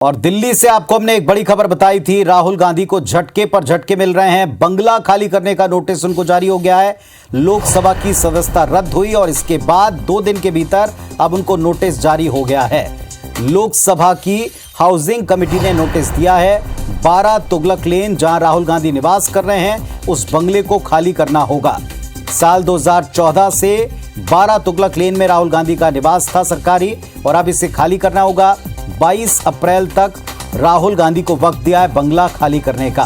और दिल्ली से आपको हमने एक बड़ी खबर बताई थी। राहुल गांधी को झटके पर झटके मिल रहे हैं। बंगला खाली करने का नोटिस उनको जारी हो गया है। लोकसभा की सदस्यता रद्द हुई और इसके बाद 2 दिन के भीतर अब उनको नोटिस जारी हो गया है। लोकसभा की हाउसिंग कमेटी ने नोटिस दिया है। 12 तुगलक लेन जहां राहुल गांधी निवास कर रहे हैं, उस बंगले को खाली करना होगा। साल 2014 से 12 तुगलक लेन में राहुल गांधी का निवास था सरकारी, और अब इसे खाली करना होगा। 22 अप्रैल तक राहुल गांधी को वक्त दिया है बंगला खाली करने का।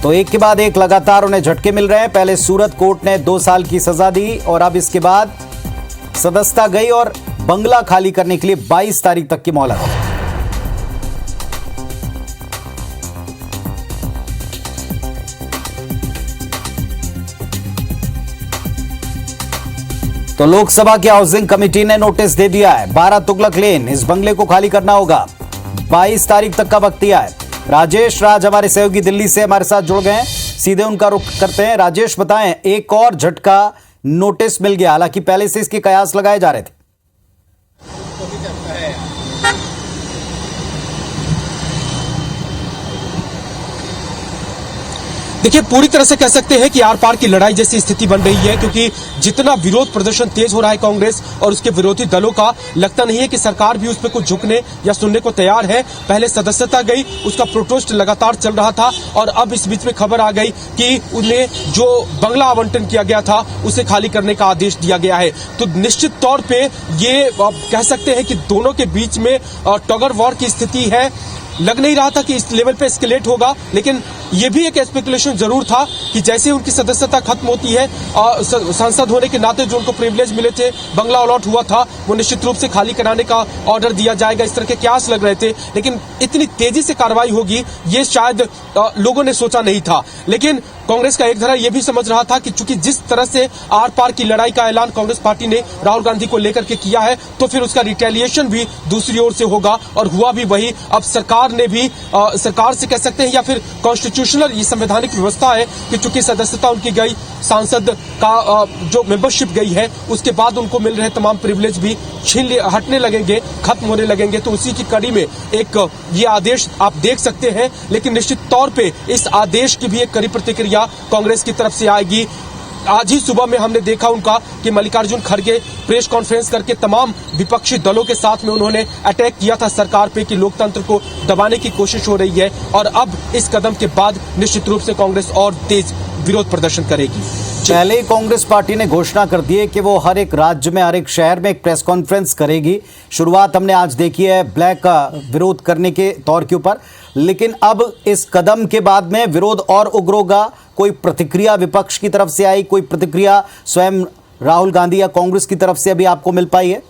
तो एक के बाद एक लगातार उन्हें झटके मिल रहे हैं। पहले सूरत कोर्ट ने 2 साल की सजा दी और अब इसके बाद सदस्यता गई और बंगला खाली करने के लिए 22 तारीख तक की मोहलत। तो लोकसभा की हाउसिंग कमेटी ने नोटिस दे दिया है। 12 तुगलक लेन, इस बंगले को खाली करना होगा। 22 तारीख तक का वक्त दिया है। राजेश राज हमारे सहयोगी दिल्ली से हमारे साथ जुड़ गए हैं, सीधे उनका रुख करते हैं। राजेश, बताएं, एक और झटका नोटिस मिल गया, हालांकि पहले से इसके कयास लगाए जा रहे थे। देखिए, पूरी तरह से कह सकते हैं कि आर पार की लड़ाई जैसी स्थिति बन रही है, क्योंकि जितना विरोध प्रदर्शन तेज हो रहा है कांग्रेस और उसके विरोधी दलों का, लगता नहीं है कि सरकार भी उस पर कुछ झुकने या सुनने को तैयार है। पहले सदस्यता गई, उसका प्रोटेस्ट लगातार चल रहा था और अब इस बीच में खबर आ गई कि उन्हें जो बंगला आवंटन किया गया था उसे खाली करने का आदेश दिया गया है। तो निश्चित तौर पे ये कह सकते हैं कि दोनों के बीच में टग ऑफ वॉर की स्थिति है। लग नहीं रहा था कि इस लेवल पे एस्केलेट होगा, लेकिन ये भी एक स्पेकुलेशन जरूर था कि जैसे उनकी सदस्यता खत्म होती है, सांसद होने के नाते जो उनको प्रिविलेज मिले थे, बंगला अलॉट हुआ था, वो निश्चित रूप से खाली कराने का ऑर्डर दिया जाएगा, इस तरह के क्यास लग रहे थे। लेकिन इतनी तेजी से कार्रवाई होगी ये शायद लोगों ने सोचा नहीं था। लेकिन कांग्रेस का एक धड़ा ये भी समझ रहा था कि चूंकि जिस तरह से आर पार की लड़ाई का ऐलान कांग्रेस पार्टी ने राहुल गांधी को लेकर के किया है, तो फिर उसका रिटेलिएशन भी दूसरी ओर से होगा, और हुआ भी वही। अब सरकार ने भी सरकार से कह सकते हैं या फिर कॉन्स्टिट्यूशनल ये संवैधानिक व्यवस्था है कि चूंकि सदस्यता उनकी गई, सांसद का जो मेंबरशिप गई है, उसके बाद उनको मिल रहे तमाम प्रिविलेज भी हटने लगेंगे, खत्म होने लगेंगे। तो उसी की कड़ी में एक ये आदेश आप देख सकते हैं। लेकिन निश्चित तौर पे इस आदेश की भी एक कड़ी प्रतिक्रिया कांग्रेस की तरफ से आएगी। आज ही सुबह में हमने देखा उनका कि मल्लिकार्जुन खड़गे प्रेस कॉन्फ्रेंस करके तमाम विपक्षी दलों के साथ में उन्होंने अटैक किया था सरकार पे कि लोकतंत्र को दबाने की कोशिश हो रही है। और अब इस कदम के बाद निश्चित रूप से कांग्रेस और तेज विरोध प्रदर्शन करेगी। पहले ही कांग्रेस पार्टी ने घोषणा कर दी है कि वो हर एक राज्य में, हर एक शहर में एक प्रेस कॉन्फ्रेंस करेगी। शुरुआत हमने आज देखी है ब्लैक का विरोध करने के तौर के ऊपर, लेकिन अब इस कदम के बाद में विरोध और उग्र होगा। कोई प्रतिक्रिया विपक्ष की तरफ से आई, कोई प्रतिक्रिया स्वयं राहुल गांधी या कांग्रेस की तरफ से अभी आपको मिल पाई है?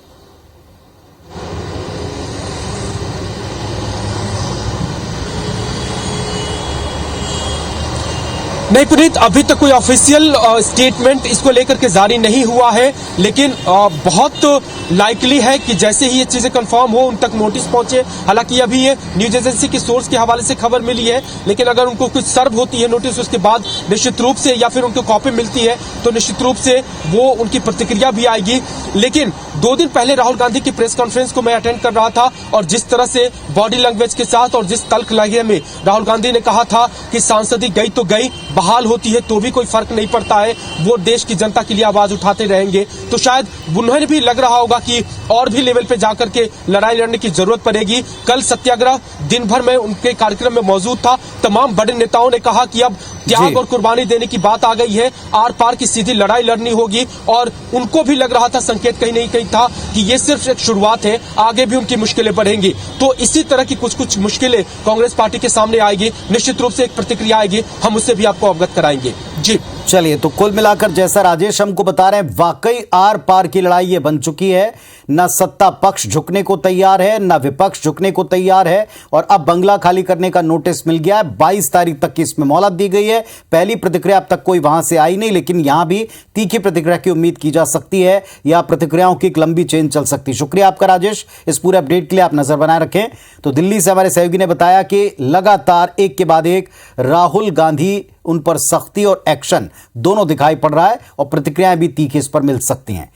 नहीं पुनीत, अभी तक कोई ऑफिशियल स्टेटमेंट इसको लेकर के जारी नहीं हुआ है, लेकिन बहुत लाइकली है कि जैसे ही ये चीजें कंफर्म हो उन तक नोटिस पहुंचे। हालांकि अभी ये न्यूज एजेंसी की सोर्स के हवाले से खबर मिली है, लेकिन अगर उनको कुछ सर्व होती है नोटिस उसके बाद निश्चित रूप से, या फिर उनको कॉपी मिलती है तो निश्चित रूप से वो उनकी प्रतिक्रिया भी आएगी। लेकिन 2 दिन पहले राहुल गांधी की प्रेस कॉन्फ्रेंस को मैं अटेंड कर रहा था, और जिस तरह से बॉडी लैंग्वेज के साथ और जिस तल्ख लहजे में राहुल गांधी ने कहा था कि सांसदी गई तो गई, बहाल होती है तो भी कोई फर्क नहीं पड़ता है, वो देश की जनता के लिए आवाज उठाते रहेंगे। तो शायद उन्हें भी लग रहा होगा कि और भी लेवल पे जाकर के लड़ाई लड़ने की जरूरत पड़ेगी। कल सत्याग्रह दिन भर में उनके कार्यक्रम में मौजूद था। तमाम बड़े नेताओं ने कहा कि अब त्याग और कुर्बानी देने की बात आ गई है, आर पार की सीधी लड़ाई लड़नी होगी। और उनको भी लग रहा था, संकेत कहीं नहीं कहीं था कि ये सिर्फ एक शुरुआत है, आगे भी उनकी मुश्किलें बढ़ेंगी। तो इसी तरह की कुछ मुश्किलें कांग्रेस पार्टी के सामने आएगी। निश्चित रूप से एक प्रतिक्रिया आएगी, हम उससे भी आपको अवगत कराएंगे। जी चलिए, तो कुल मिलाकर जैसा राजेश हमको बता रहे हैं, वाकई आर पार की लड़ाई ये बन चुकी है। न सत्ता पक्ष झुकने को तैयार है, न विपक्ष झुकने को तैयार है, और अब बंगला खाली करने का नोटिस मिल गया है। 22 तारीख तक की इसमें मोहलत दी गई है। पहली प्रतिक्रिया अब तक कोई वहां से आई नहीं, लेकिन यहां भी तीखी प्रतिक्रिया की उम्मीद की जा सकती है, या प्रतिक्रियाओं की एक लंबी चेन चल सकती है। शुक्रिया आपका राजेश, इस पूरे अपडेट के लिए आप नजर बनाए रखें। तो दिल्ली से हमारे सहयोगी ने बताया कि लगातार एक के बाद एक राहुल गांधी उन पर सख्ती और एक्शन दोनों दिखाई पड़ रहा है, और प्रतिक्रियाएं भी तीखी इस पर मिल सकती हैं।